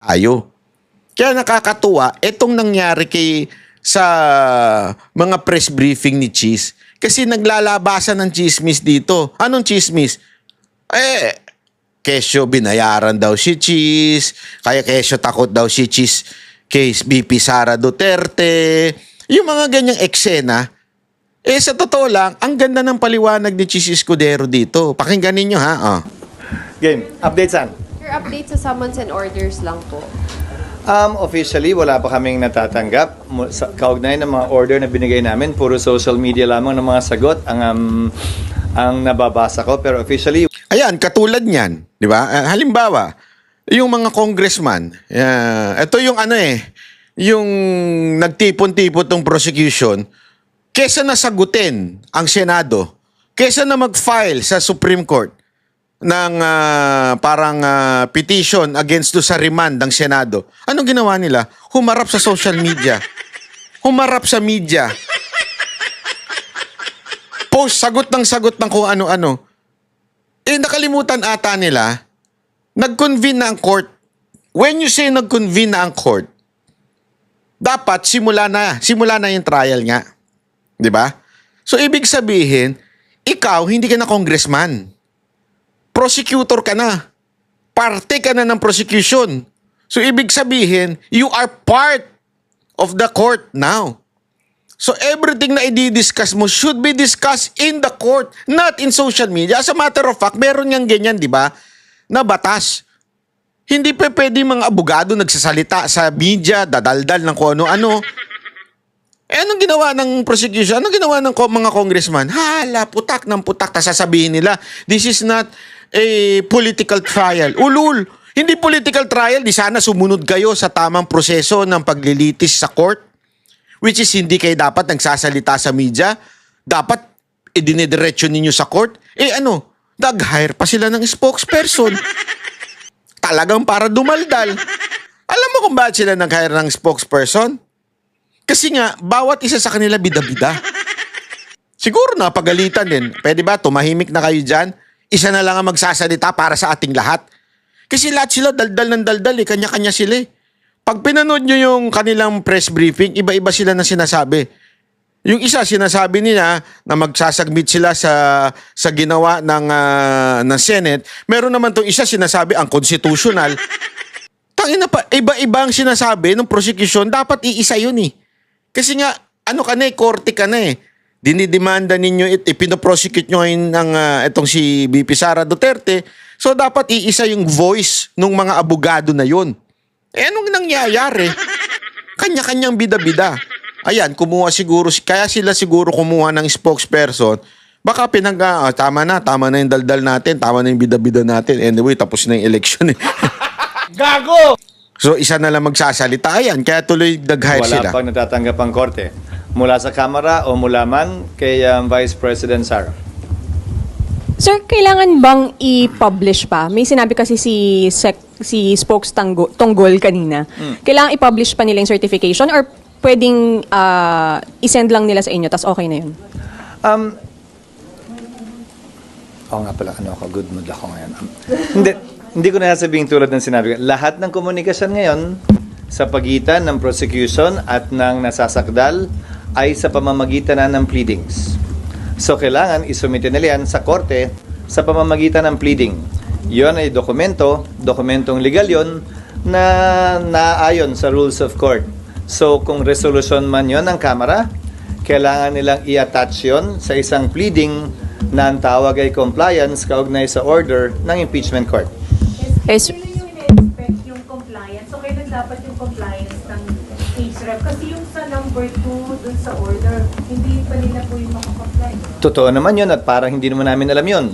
Ayo. Kaya nakakatuwa itong nangyari sa mga press briefing ni Cheese kasi naglalabasan ng chismis dito. Anong chismis? Kesyo binayaran daw si Cheese, kaya kesyo takot daw si Cheese kay VP Sara Duterte. Yung mga ganyang eksena, sa totoo lang, ang ganda ng paliwanag ni Cheese Escudero dito. Pakinggan ninyo ha. Game. Update saan? Your update sa summons and orders lang po. Officially, wala pa kaming natatanggap. Kaugnay ng mga order na binigay namin, puro social media lamang ng mga sagot ang nababasa ko. Pero officially... Ayan, katulad niyan, di ba? Halimbawa, yung mga congressman, ito yung yung nagtipon-tipon tong prosecution, kesa na sagutin ang Senado, kesa na mag-file sa Supreme Court ng petition against sa remand ng Senado. Anong ginawa nila? Humarap sa social media. Humarap sa media. Post, sagot ng kung ano-ano. Nakalimutan ata nila, nag-convene na ang court. When you say nag-convene na ang court, dapat simula na yung trial nga. 'Di ba? So ibig sabihin, ikaw hindi ka na congressman. Prosecutor ka na. Parte ka na ng prosecution. So ibig sabihin, you are part of the court now. So everything na i-discuss mo should be discussed in the court, not in social media. As a matter of fact, meron niyang ganyan, di ba? Na batas. Hindi pa pwede mga abogado nagsasalita sa media, dadaldal ng kung ano-ano. Anong ginawa ng prosecution? Anong ginawa ng mga congressman? Hala, putak ng putak. Tas sasabihin nila, this is not a political trial. Ulul, hindi political trial. Di sana sumunod kayo sa tamang proseso ng paglilitis sa court. Which is hindi kayo dapat nagsasalita sa media. Dapat idinidiretso ninyo sa court. Nag-hire pa sila ng spokesperson. Talagang para dumaldal. Alam mo kung bakit sila nag-hire ng spokesperson? Kasi nga, bawat isa sa kanila bida-bida. Siguro napagalitan din. Pwede ba, tumahimik na kayo dyan? Isa na lang ang magsasalita para sa ating lahat. Kasi lahat sila daldal ng daldal kanya-kanya sila Pag pinanood nyo yung kanilang press briefing, iba-iba sila na sinasabi. Yung isa, sinasabi nila na magsasubmit sila sa ginawa ng Senate. Meron naman tong isa, sinasabi ang constitutional. Tangina pa, iba-iba ang sinasabi ng prosecution, dapat iisa yun Kasi nga, korte ka na Dinidemanda ninyo, ipinoprosecute nyo itong si VP Sara Duterte. So, dapat iisa yung voice ng mga abogado na yun. Anong nangyayari? Kanya-kanyang bida-bida. Ayan, kaya sila siguro kumuha ng spokesperson. Baka tama na yung daldal natin, tama na yung bida-bida natin. Anyway, tapos na yung election Gago! So, isa na lang magsasalita. Ayan, kaya tuloy nag-hire sila. Wala pang natatanggap ang korte. Mula sa Kamara o mula man kay Vice President Sara. Sir, kailangan bang i-publish pa? May sinabi kasi si Spokes Tonggol kanina. Kailangan i-publish pa nila yung certification or pwedeng i-send lang nila sa inyo tas okay na yun? Oo nga pala, good mood ako ngayon. Hindi ko na sasabihin tulad ng sinabi ko. Lahat ng komunikasyon ngayon sa pagitan ng prosecution at ng nasasakdal ay sa pamamagitan na ng pleadings. So, kailangan isumite nila yan sa korte sa pamamagitan ng pleading. Yon ay dokumentong legal yon na naayon sa rules of court. So, kung resolution man yon ng Kamara, kailangan nilang i-attach yon sa isang pleading na ang tawag ay compliance kaugnay sa order ng impeachment court. Yes. Kailan yung ina-expect yung compliance? So, kailan dapat yung compliance ng case rep? Kasi yung sa number 2 dun sa order, hindi pa nila po yung makakomply. Totoo naman yun at parang hindi naman namin alam yun.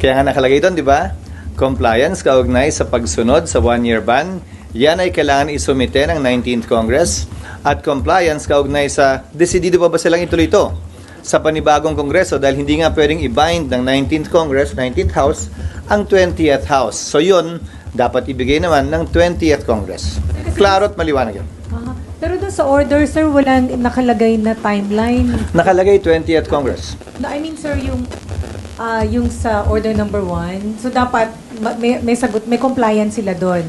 Kaya nga nakalagay doon, di ba? Compliance kaugnay sa pagsunod sa 1-year ban. Yan ay kailangan isumite ng 19th Congress. At compliance kaugnay sa desidido pa ba silang ituloy ito sa panibagong Kongreso dahil hindi nga pwedeng i-bind ng 19th Congress, 19th House, ang 20th House. So yun, dapat ibigay naman ng 20th Congress. Klaro at maliwanag yun. Pero doon sa order, sir, wala nakalagay na timeline. Nakalagay 20th Congress. I mean, sir, yung yung sa order number 1, so dapat may sagot, may compliance sila doon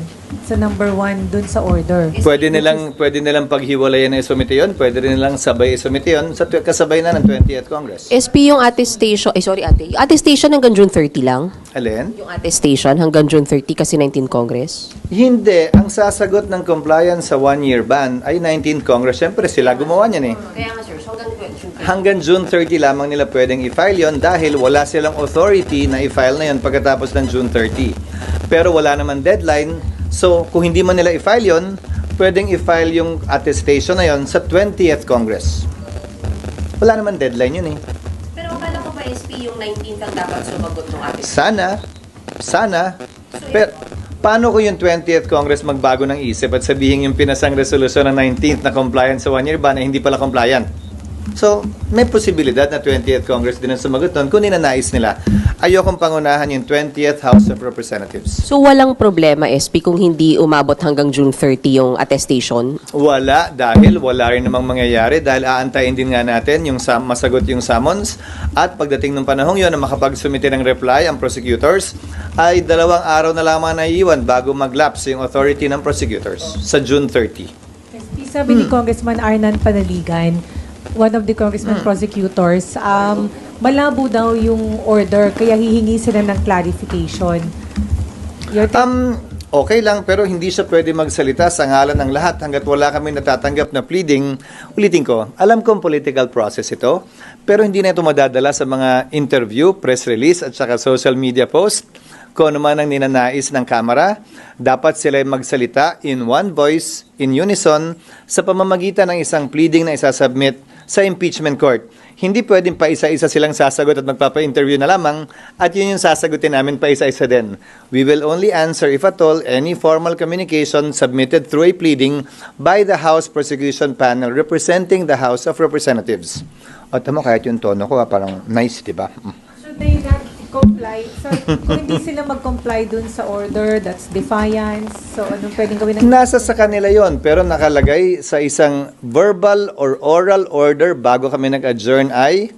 sa number 1 doon sa order. Pwede nilang paghiwalayan na isumite yun, pwede nilang sabay isumite yun sa kasabay na ng 20th Congress. SP yung attestation, yung attestation hanggang June 30 lang? Alin? Yung attestation hanggang June 30 kasi 19 Congress? Hindi. Ang sasagot ng compliance sa 1-year ban ay 19th Congress. Siyempre, sila gumawa niyan eh. Kaya nga sir, so Hanggang June 30 lamang nila pwedeng i-file yon dahil wala silang authority na i-file na yon pagkatapos ng June 30. Pero wala naman deadline. So, kung hindi man nila i-file yon, pwedeng i-file yung attestation na yon sa 20th Congress. Wala naman deadline yun eh. Pero akala ko ba SP yung 19th ang dapat sumagot ng attestation? Sana. Pero, paano ko yung 20th Congress magbago ng isip at sabihin yung pinasang resolusyon ng 19th na compliance sa 1-year ban ay hindi pala compliant? So, may posibilidad na 20th Congress din ang sumagot doon kung ninanais nila. Ayokong pangunahan yung 20th House of Representatives. So walang problema SP kung hindi umabot hanggang June 30 yung attestation? Wala, dahil wala rin namang mangyayari dahil aantayin din nga natin yung masagot yung summons at pagdating ng panahong yon na makapagsumite ng reply ang prosecutors ay 2 araw na lamang naiiwan bago mag-lapse yung authority ng prosecutors sa June 30. Sabi ni Congressman Arnan Panaligan, one of the congressman prosecutors, malabo daw yung order, kaya hihingi sila ng clarification. Okay lang, pero hindi siya pwede magsalita sa ngalan ng lahat hanggat wala kami natatanggap na pleading. Ulitin ko, alam kong political process ito, pero hindi na ito madadala sa mga interview, press release, at saka social media post. Kung ano man ang ninanais ng Kamara, dapat sila ay magsalita in one voice, in unison, sa pamamagitan ng isang pleading na isasubmit sa impeachment court. Hindi pwedeng pa isa-isa silang sasagot at magpapa-interview na lamang at yun yung sasagutin namin pa isa-isa din. We will only answer, if at all, any formal communication submitted through a pleading by the House Prosecution Panel representing the House of Representatives. O tama, kahit yung tono ko, parang nice, di ba? Should they not comply? So, kung hindi sila mag-comply dun sa order, that's defiance. So, anong pwedeng gawin ng... Nasa sa kanila yon, pero nakalagay sa isang verbal or oral order bago kami nag-adjourn ay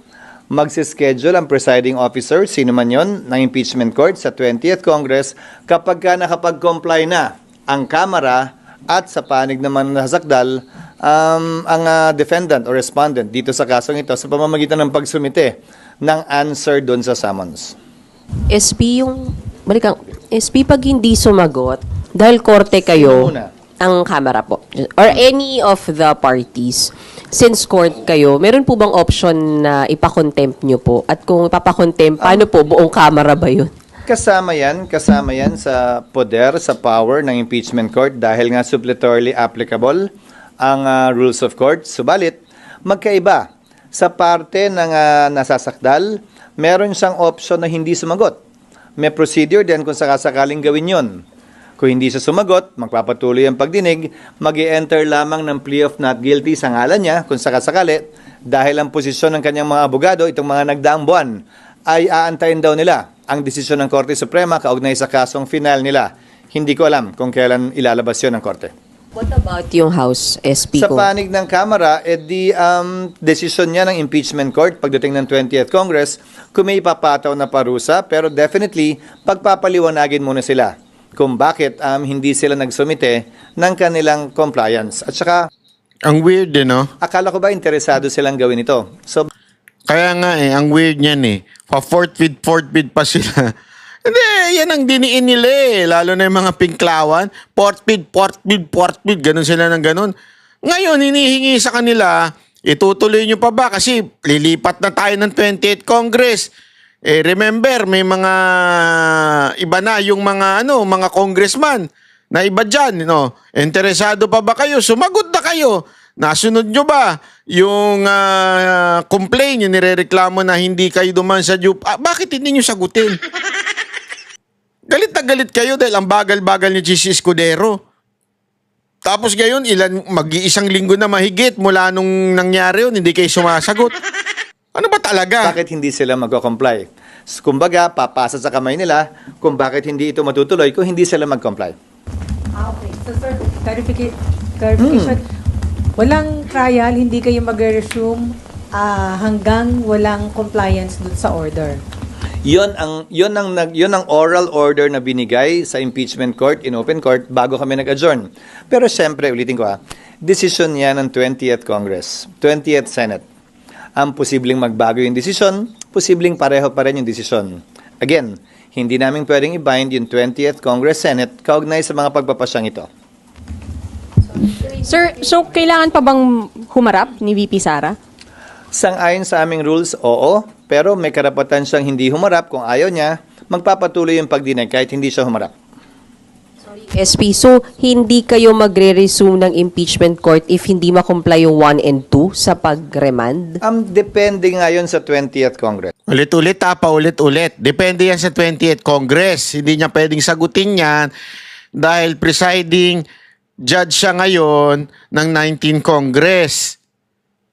magsischedule ang presiding officer, sino man yon, ng impeachment court sa 20th Congress kapag ka nakapag-comply na ang Kamara at sa panig naman nasakdal ang defendant or respondent dito sa kasong ito sa pamamagitan ng pagsumite ng answer doon sa summons. SP SP pag hindi sumagot, dahil korte kayo, Sino muna? ang Kamara po, or any of the parties, since court kayo, meron po bang option na ipakontempt nyo po? At kung ipapakontempt, paano po? Buong Kamara ba yun? Kasama yan sa poder, sa power ng impeachment court dahil nga suppletorily applicable ang rules of court. Subalit, magkaiba. Sa parte ng nasasakdal, meron siyang option na hindi sumagot. May procedure din kung sakasakaling gawin yon. Kung hindi siya sumagot, magpapatuloy ang pagdinig, mag-i-enter lamang ng plea of not guilty sa ngalan niya kung sakasakali dahil ang posisyon ng kanyang mga abogado, itong mga nagdaang buwan, ay aantayin daw nila ang desisyon ng Korte Suprema kaugnay sa kasong final nila. Hindi ko alam kung kailan ilalabas yon ng Korte. What about yung House SP Sa ko? panig ng Kamara, desisyon niya ng impeachment court pagdating ng 20th Congress kung may ipapataw na parusa, pero definitely, pagpapaliwanagin muna sila kung bakit hindi sila nagsumite ng kanilang compliance. At saka, Ang weird no? akala ko ba interesado silang gawin ito? So, Kaya nga ang weird niyan fourth bid pa sila. Hindi, yan ang diniin nila lalo na yung mga pinklawan. Fourth bid, ganun sila ng ganun. Ngayon, hinihingi sa kanila, itutuloy nyo pa ba? Kasi lilipat na tayo ng 28th Congress. Remember, may mga iba na yung mga congressman na iba dyan. Interesado pa ba kayo? Sumagot na kayo. Nasunod nyo ba yung complaint, yung nirereklamo na hindi kayo duman sa DUP? Bakit hindi nyo sagutin? Galit na galit kayo dahil ang bagal-bagal ni GC Escudero. Tapos ngayon, mag-iisang linggo na mahigit mula nung nangyari yun, hindi kayo sumasagot. Ano ba talaga? bakit hindi sila mag-comply? Kumbaga, papasa sa kamay nila kung bakit hindi ito matutuloy kung hindi sila mag-comply. Okay. So, sir, clarification. Walang trial, hindi kayo mag-resume hanggang walang compliance dun sa order. Yon ang oral order na binigay sa impeachment court in open court bago kami nag-adjourn. Pero siyempre, ulitin ko decision yan ng 20th Congress, 20th Senate. Ang posibleng magbago yung decision, posibleng pareho pa rin yung decision. Again, hindi namin pwedeng i-bind yung 20th Congress Senate kaugnay sa mga pagpapasyang ito. Sir, so kailangan pa bang humarap ni VP Sara? Sang-ayon sa aming rules, oo, pero may karapatan siyang hindi humarap. Kung ayaw niya, magpapatuloy yung pagdinay kahit hindi siya humarap. SP, so hindi kayo magre-resume ng impeachment court if hindi makomply yung 1 and 2 sa pag-remand? Depende nga yun sa 20th Congress. Ulit-ulit paulit-ulit. Depende yan sa 20th Congress. Hindi niya pwedeng sagutin yan dahil presiding judge siya ngayon ng 19 Congress.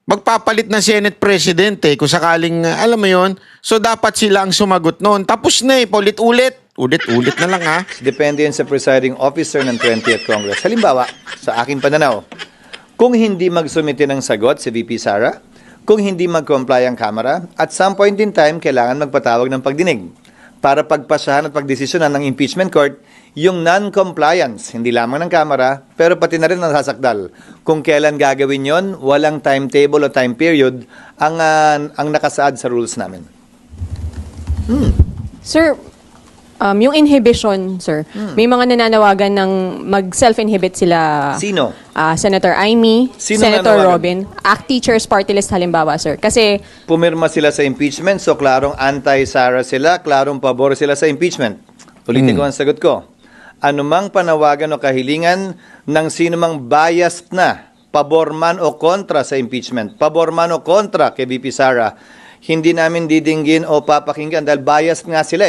Magpapalit na Senate President kung sakaling, alam mo yon. So dapat sila ang sumagot noon. Tapos na paulit-ulit. Ulit-ulit na lang Depende yan sa presiding officer ng 20th Congress. Halimbawa, sa aking pananaw, kung hindi magsumite ng sagot si VP Sara, kung hindi mag-comply ang Kamara, at some point in time, kailangan magpatawag ng pagdinig para pagpasahan at pagdesisyonan ng impeachment court yung non-compliance, hindi lamang ng Kamara, pero pati na rin ang nasasakdal. Kung kailan gagawin yon, walang timetable o time period ang nakasaad sa rules namin. Sir, yung inhibition, sir, may mga nananawagan ng mag-self-inhibit sila. Sino? Senator Amy, Sino Senator nananawagan? Robin, ACT Teachers Party List halimbawa, sir. Kasi, Pumirma sila sa impeachment, so klarong anti-Sara sila, klarong pabor sila sa impeachment. Ulitin ko ang sagot ko. Anumang panawagan o kahilingan ng sinumang biased na, pabor man o kontra sa impeachment, pabor man o kontra kay VP Sara, hindi namin didinggin o papakinggan dahil biased nga sila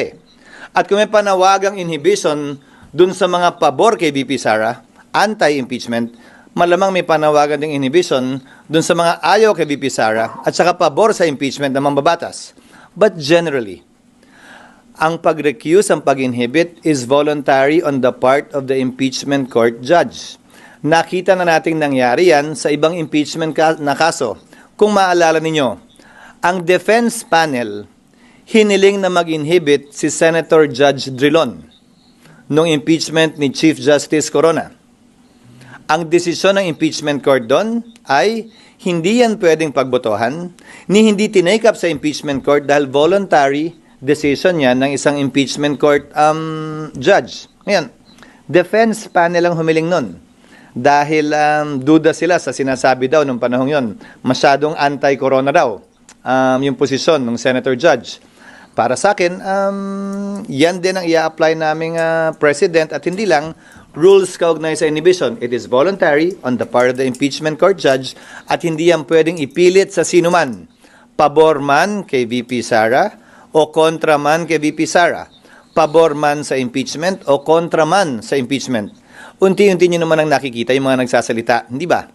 At kung may panawagang inhibition dun sa mga pabor kay VP Sara, anti-impeachment, malamang may panawagan ding inhibition dun sa mga ayaw kay VP Sara at saka pabor sa impeachment ng mambabatas. But generally, ang pag-recuse, ang pag-inhibit is voluntary on the part of the impeachment court judge. Nakita na nating nangyari yan sa ibang impeachment na kaso. Kung maalala ninyo, ang defense panel hiniling na mag-inhibit si Senator Judge Drilon nung impeachment ni Chief Justice Corona. Ang desisyon ng impeachment court doon ay hindi yan pwedeng pagbotohan, ni hindi tinake up sa impeachment court dahil voluntary decision yan ng isang impeachment court judge. Ngayon, defense panel ang humiling nun dahil duda sila sa sinasabi daw nung panahon yon. Masyadong anti-corona daw yung posisyon ng senator judge. Para sa akin, yan din ang i-apply naming president at hindi lang rules kaugnay sa inhibition. It is voluntary on the part of the impeachment court judge at hindi yan pwedeng ipilit sa sino man. Pabor man kay VP Sara o kontra man kay VP Sara. Pabor man sa impeachment o kontra man sa impeachment. Unti-unti nyo naman ang nakikita yung mga nagsasalita, hindi ba?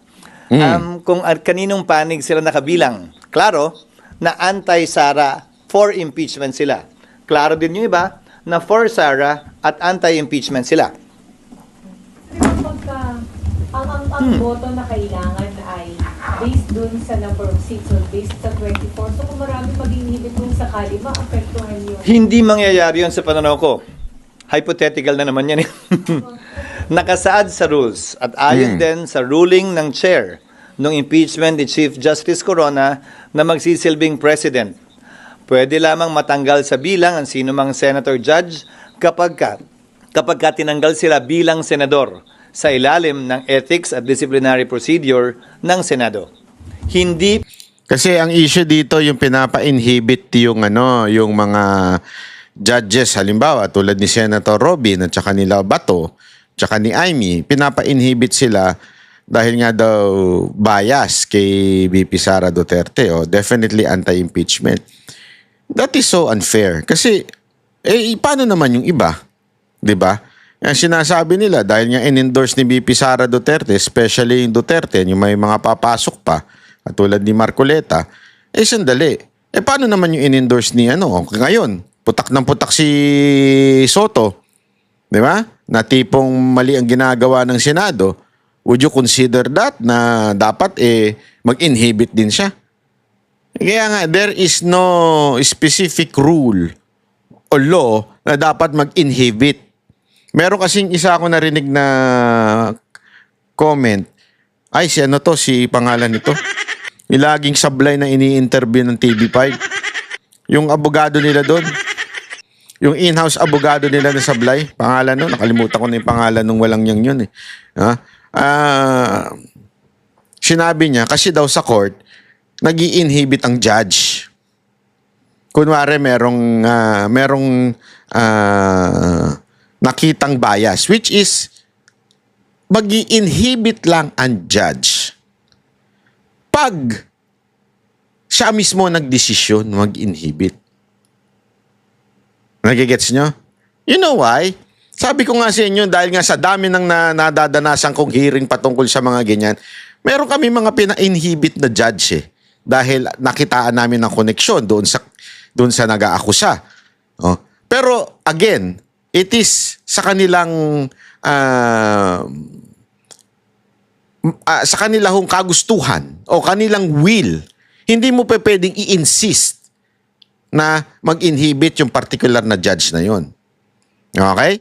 Kung kaninong panig sila nakabilang, klaro na anti-Sara, for impeachment sila. Klaro din yung iba na for Sara at anti-impeachment sila. Pero pagka, ang boto na kailangan ay based dun sa number of seats or based sa 24. So kung marami mag-inhibit kung sakali, maapektuhan yun. Hindi mangyayari yun sa pananaw ko. Hypothetical na naman yan. Nakasaad sa rules at ayon din sa ruling ng chair ng impeachment ni Chief Justice Corona na magsisilbing president. Pwede lamang matanggal sa bilang ang sinumang senator judge kapag tinanggal sila bilang senador sa ilalim ng ethics at disciplinary procedure ng Senado. Hindi Kasi ang issue dito yung pinapa-inhibit yung yung mga judges halimbawa tulad ni Senator Robin at saka ni Bato, tsaka ni Amy, pinapa-inhibit sila dahil nga daw bias kay VP Sara Duterte definitely anti-impeachment. That is so unfair. Kasi, paano naman yung iba? Diba? Ang sinasabi nila, dahil nga in-endorse ni VP Sara Duterte, especially yung Duterte, yung may mga papasok pa, at tulad ni Marcoleta, sandali. Paano naman yung in-endorse ni ngayon? Putak ng putak si Soto. Diba? Na tipong mali ang ginagawa ng Senado. Would you consider that na dapat mag-inhibit din siya? Kaya nga, there is no specific rule o law na dapat mag-inhibit. Meron kasing isa ako narinig na comment. Ay, si ano to? Si pangalan nito. Yung laging sablay na ini-interview ng TV5. Yung abogado nila doon. Yung in-house abogado nila na sablay. Pangalan nun. Nakalimutan ko na yung pangalan nung walang yang yun eh. Sinabi niya, kasi daw sa court, nag-i-inhibit ang judge. Kunwari, merong nakitang bias, which is, mag-i-inhibit lang ang judge pag siya mismo nagdesisyon mag-inhibit. Nagigets nyo? You know why? Sabi ko nga sa inyo, dahil nga sa dami ng nadadanasan kong hearing patungkol sa mga ganyan, meron kami mga pina-inhibit na judge eh. Dahil nakitaan namin ng koneksyon doon sa nag-aakusa. Oh. Pero again, it is sa kanilang sa kanilang kagustuhan o kanilang will. Hindi mo pwedeng i-insist na mag-inhibit yung particular na judge na yon. Okay?